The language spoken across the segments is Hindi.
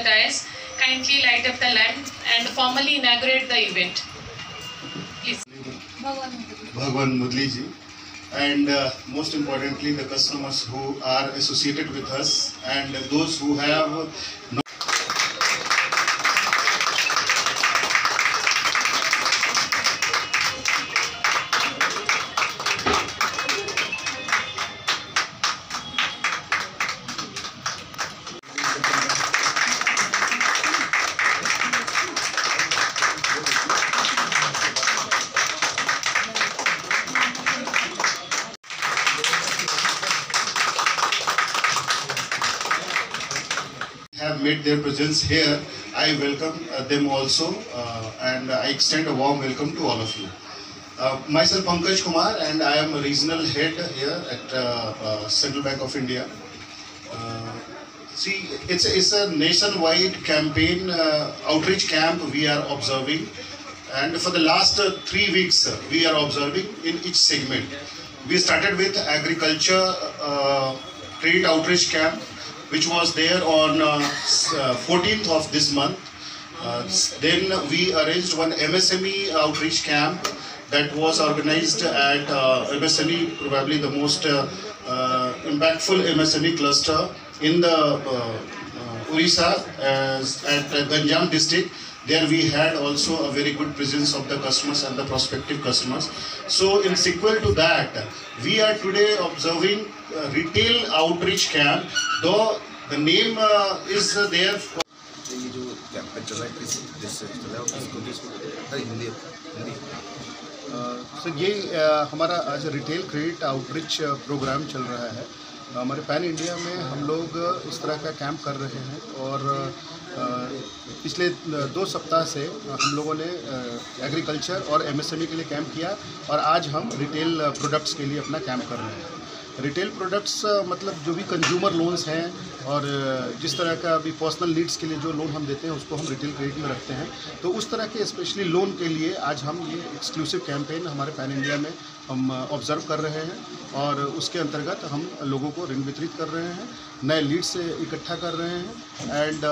the dais, kindly light up the lamp and formally inaugurate the event. Please. Bhagwan Mudli ji, and most importantly the customers who are associated with us and those who have have made their presence here. I welcome them also and I extend a warm welcome to all of you. Myself Pankaj Kumar and I am a regional head here at Central Bank of India. See, it's a nationwide campaign, outreach camp we are observing, and for the last 3 weeks we are observing in each segment. We started with agriculture trade outreach camp, which was there on 14th of this month. Then we arranged one MSME outreach camp that was organized at MSME, probably the most impactful MSME cluster in the Orissa at Ganjam district. There we had also a very good presence of the customers and the prospective customers. So in sequel to that, we are today observing retail outreach camp, though the name is there. ये जो कैंपेन चल रहा है किस देश से चल रहा है हिंदी सर ये हमारा आज रिटेल क्रेडिट आउटरीच प्रोग्राम चल रहा है। हमारे पैन इंडिया में हम लोग इस तरह का कैंप कर रहे हैं और पिछले 2 सप्ताह से हम लोगों ने एग्रीकल्चर और एमएसएमई के लिए कैंप किया और आज हम रिटेल प्रोडक्ट्स के लिए अपना कैंप कर रहे हैं। रिटेल प्रोडक्ट्स मतलब जो भी कंज्यूमर लोन्स हैं और जिस तरह का अभी पर्सनल नीड्स के लिए जो लोन हम देते हैं उसको हम रिटेल क्रेडिट में रखते हैं। तो उस तरह के स्पेशली लोन के लिए आज हम ये एक्सक्लूसिव कैंपेन हमारे पैन इंडिया में हम ऑब्ज़र्व कर रहे हैं और उसके अंतर्गत हम लोगों को ऋण वितरित कर रहे हैं, नए लीड्स इकट्ठा कर रहे हैं। And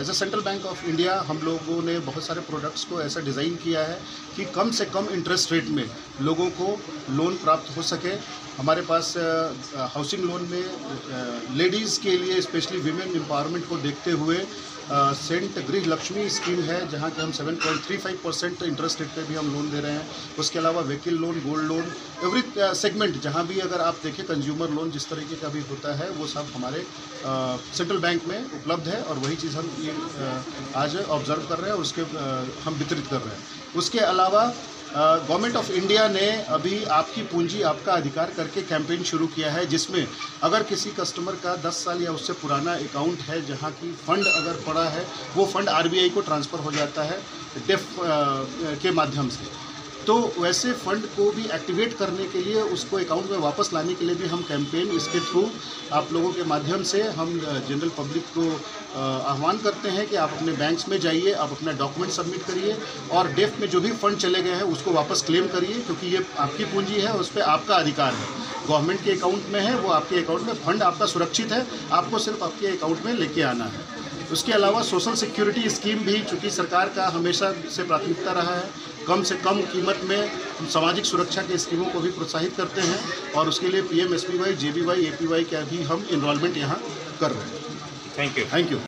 as a central bank of India हम लोगों ने बहुत सारे प्रोडक्ट्स को ऐसा डिज़ाइन किया है कि कम से कम इंटरेस्ट रेट में लोगों को लोन प्राप्त हो सके। हमारे पास हाउसिंग लोन में लेडीज़ के लिए स्पेशली विमेन एम्पावरमेंट को देखते हुए सेंट गृह लक्ष्मी स्कीम है, जहां के हम 7.35% इंटरेस्ट रेट पे भी हम लोन दे रहे हैं। उसके अलावा vehicle loan, gold loan, every segment जहां भी अगर आप देखें कंज्यूमर लोन जिस तरीके का भी होता है वो सब हमारे सेंट्रल बैंक में उपलब्ध है और वही चीज़ हम ये आज ऑब्जर्व कर रहे हैं और उसके हम वितरित कर रहे हैं। उसके अलावा गवर्नमेंट ऑफ इंडिया ने अभी आपकी पूंजी आपका अधिकार करके कैंपेन शुरू किया है, जिसमें अगर किसी कस्टमर का 10 साल या उससे पुराना अकाउंट है जहां की फ़ंड अगर पड़ा है वो फ़ंड आरबीआई को ट्रांसफ़र हो जाता है डेफ के माध्यम से। तो वैसे फ़ंड को भी एक्टिवेट करने के लिए उसको अकाउंट में वापस लाने के लिए भी हम कैंपेन इसके थ्रू आप लोगों के माध्यम से हम जनरल पब्लिक को आह्वान करते हैं कि आप अपने बैंक्स में जाइए, आप अपना डॉक्यूमेंट सबमिट करिए और डेफ में जो भी फ़ंड चले गए हैं उसको वापस क्लेम करिए, क्योंकि ये आपकी पूंजी है, उस पर आपका अधिकार है। गवर्नमेंट के अकाउंट में है, वो आपके अकाउंट में फ़ंड आपका सुरक्षित है, आपको सिर्फ आपके अकाउंट में लेके आना है। उसके अलावा सोशल सिक्योरिटी स्कीम भी, चूँकि सरकार का हमेशा से प्राथमिकता रहा है, कम से कम कीमत में हम सामाजिक सुरक्षा के स्कीमों को भी प्रोत्साहित करते हैं और उसके लिए PMSBY, JBY, APY का भी हम इनरोलमेंट यहाँ कर रहे हैं। Thank you. Thank you.